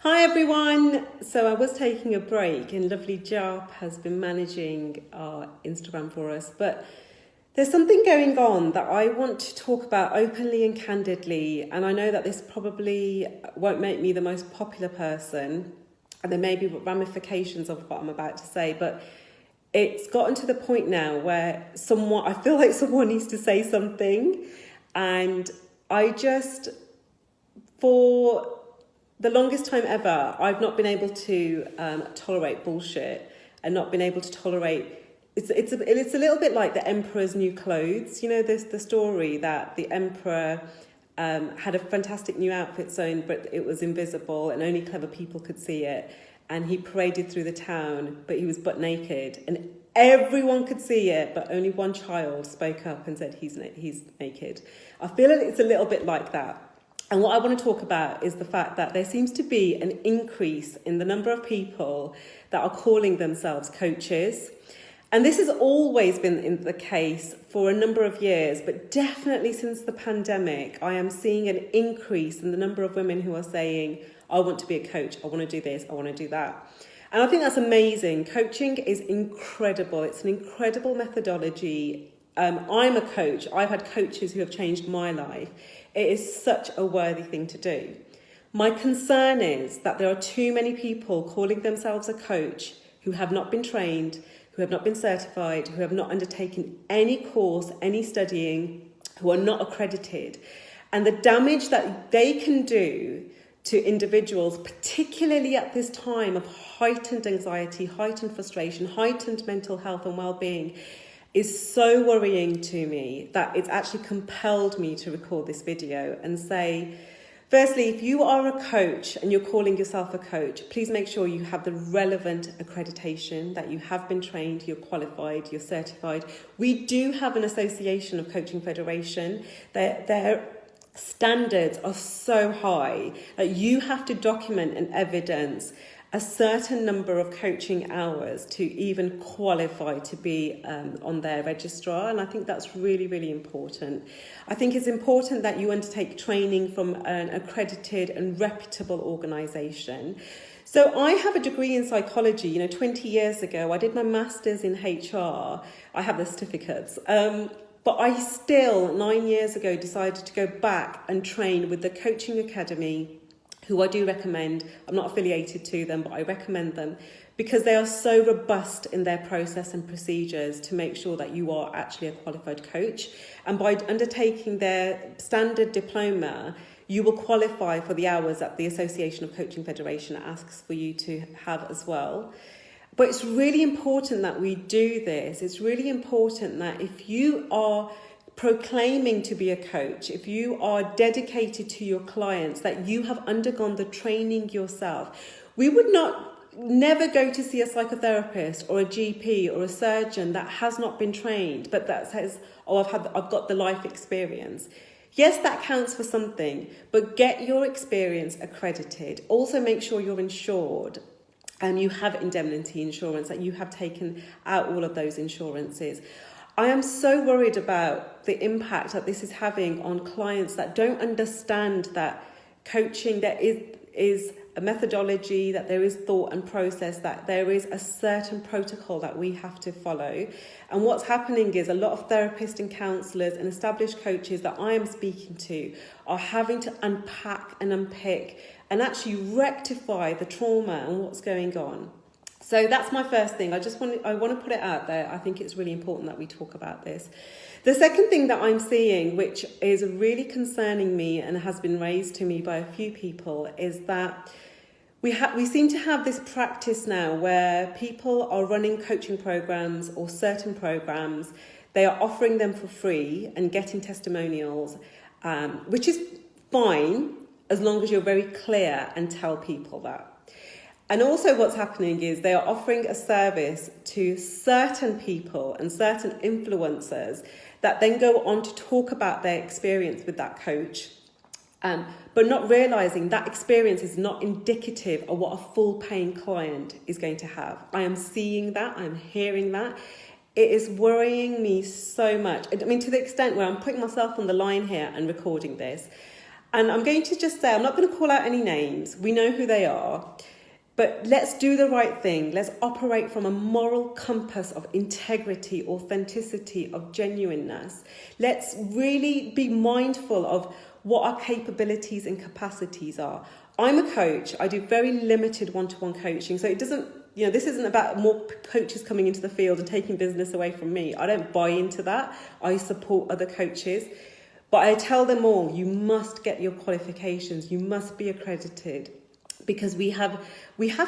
Hi everyone! So I was taking a break and lovely Jarp has been managing our Instagram for us, but there's something going on that I want to talk about openly and candidly, and I know that this probably won't make me the most popular person, and there may be ramifications of what I'm about to say, but it's gotten to the point now where I feel like someone needs to say something, and for the longest time ever, I've not been able to tolerate bullshit and not been able to tolerate. It's a little bit like the Emperor's new clothes. You know, there's the story that the Emperor had a fantastic new outfit sewn, but it was invisible and only clever people could see it. And he paraded through the town, but he was butt naked, and everyone could see it, but only one child spoke up and said he's naked. I feel it's a little bit like that. And what I want to talk about is the fact that there seems to be an increase in the number of people that are calling themselves coaches. And this has always been the case for a number of years, but definitely since the pandemic, I am seeing an increase in the number of women who are saying, I want to be a coach, I want to do this, I want to do that. And I think that's amazing. Coaching is incredible. It's an incredible methodology. I'm a coach. I've had coaches who have changed my life. It is such a worthy thing to do. My concern is that there are too many people calling themselves a coach who have not been trained, who have not been certified, who have not undertaken any course, any studying, who are not accredited. And the damage that they can do to individuals, particularly at this time of heightened anxiety, heightened frustration, heightened mental health and well-being, is so worrying to me that it's actually compelled me to record this video and say, firstly, if you are a coach and you're calling yourself a coach, please make sure you have the relevant accreditation, that you have been trained, you're qualified, you're certified. We do have an association of Coaching Federation. Their standards are so high that you have to document and evidence a certain number of coaching hours to even qualify to be on their registrar. And I think that's really, really important. I think it's important that you undertake training from an accredited and reputable organisation. So I have a degree in psychology. 20 years ago, I did my master's in HR. I have the certificates. But I still, 9 years ago, decided to go back and train with the Coaching Academy, who I do recommend. I'm not affiliated to them, but I recommend them because they are so robust in their process and procedures to make sure that you are actually a qualified coach. And by undertaking their standard diploma, you will qualify for the hours that the Association of Coaching Federation asks for you to have as well. But it's really important that we do this. It's really important that if you are proclaiming to be a coach, if you are dedicated to your clients, that you have undergone the training yourself. We would never go to see a psychotherapist or a GP or a surgeon that has not been trained, but that says, oh, I've got the life experience. Yes, that counts for something, but get your experience accredited. Also make sure you're insured and you have indemnity insurance, that you have taken out all of those insurances. I am so worried about the impact that this is having on clients that don't understand that coaching, there is a methodology, that there is thought and process, that there is a certain protocol that we have to follow. And what's happening is a lot of therapists and counsellors and established coaches that I am speaking to are having to unpack and unpick and actually rectify the trauma and what's going on. So that's my first thing. I want to put it out there. I think it's really important that we talk about this. The second thing that I'm seeing, which is really concerning me and has been raised to me by a few people, is that we seem to have this practice now where people are running coaching programs or certain programs. They are offering them for free and getting testimonials, which is fine as long as you're very clear and tell people that. And also what's happening is they are offering a service to certain people and certain influencers that then go on to talk about their experience with that coach, but not realising that experience is not indicative of what a full paying client is going to have. I am seeing that, I'm hearing that. It is worrying me so much. I mean, to the extent where I'm putting myself on the line here and recording this. And I'm going to just say, I'm not going to call out any names. We know who they are. But let's do the right thing. Let's operate from a moral compass of integrity, authenticity, of genuineness. Let's really be mindful of what our capabilities and capacities are. I'm a coach. I do very limited one-to-one coaching. So it doesn't, this isn't about more coaches coming into the field and taking business away from me. I don't buy into that. I support other coaches. But I tell them all, you must get your qualifications. You must be accredited. Because we have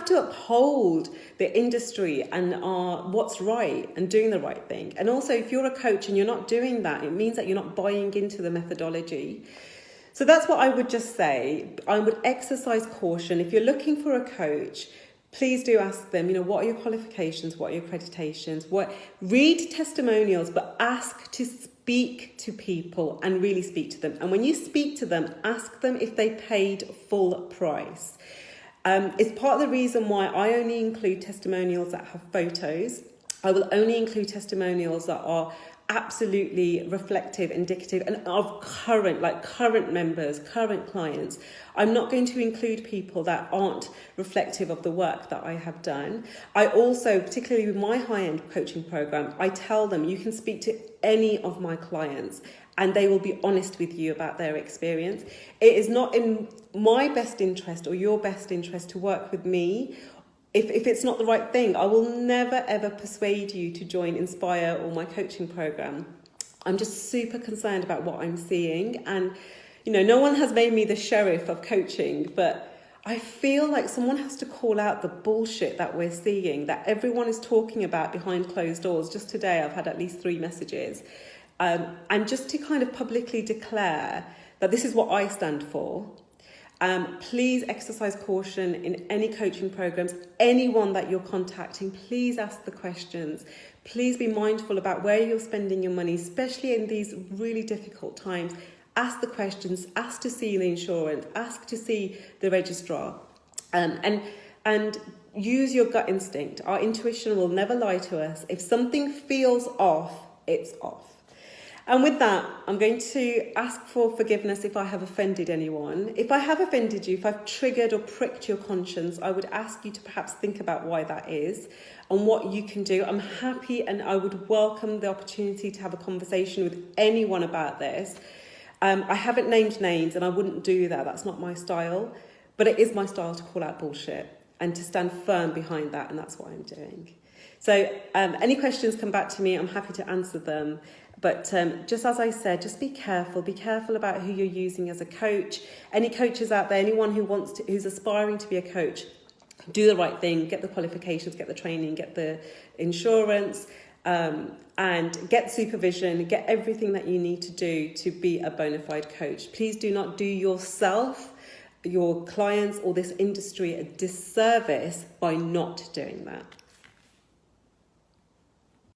to uphold the industry and what's right and doing the right thing. And also, if you're a coach and you're not doing that, it means that you're not buying into the methodology. So that's what I would just say. I would exercise caution. If you're looking for a coach, please do ask them, what are your qualifications? What are your accreditations? Read testimonials, but ask to speak to people and really speak to them. And when you speak to them, ask them if they paid full price. It's part of the reason why I only include testimonials that have photos. I will only include testimonials that are absolutely reflective, indicative, and of current members, current clients. I'm not going to include people that aren't reflective of the work that I have done. I also, particularly with my high-end coaching program, I tell them you can speak to any of my clients and they will be honest with you about their experience. It is not in my best interest or your best interest to work with me if it's not the right thing. I will never, ever persuade you to join Inspire or my coaching program. I'm just super concerned about what I'm seeing. And, no one has made me the sheriff of coaching, but I feel like someone has to call out the bullshit that we're seeing, that everyone is talking about behind closed doors. Just today, I've had at least 3 messages. And just to kind of publicly declare that this is what I stand for. Please exercise caution in any coaching programs. Anyone that you're contacting, please ask the questions. Please be mindful about where you're spending your money, especially in these really difficult times. Ask the questions, ask to see the insurance, ask to see the registrar, and use your gut instinct. Our intuition will never lie to us. If something feels off, it's off. And with that, I'm going to ask for forgiveness if I have offended anyone. If I have offended you, if I've triggered or pricked your conscience, I would ask you to perhaps think about why that is and what you can do. I'm happy and I would welcome the opportunity to have a conversation with anyone about this. I haven't named names and I wouldn't do that. That's not my style. But it is my style to call out bullshit and to stand firm behind that. And that's what I'm doing. So any questions, come back to me. I'm happy to answer them. But just as I said, just be careful. Be careful about who you're using as a coach. Any coaches out there, anyone who's aspiring to be a coach, do the right thing. Get the qualifications, get the training, get the insurance, and get supervision. Get everything that you need to do to be a bona fide coach. Please do not do yourself, your clients, or this industry a disservice by not doing that.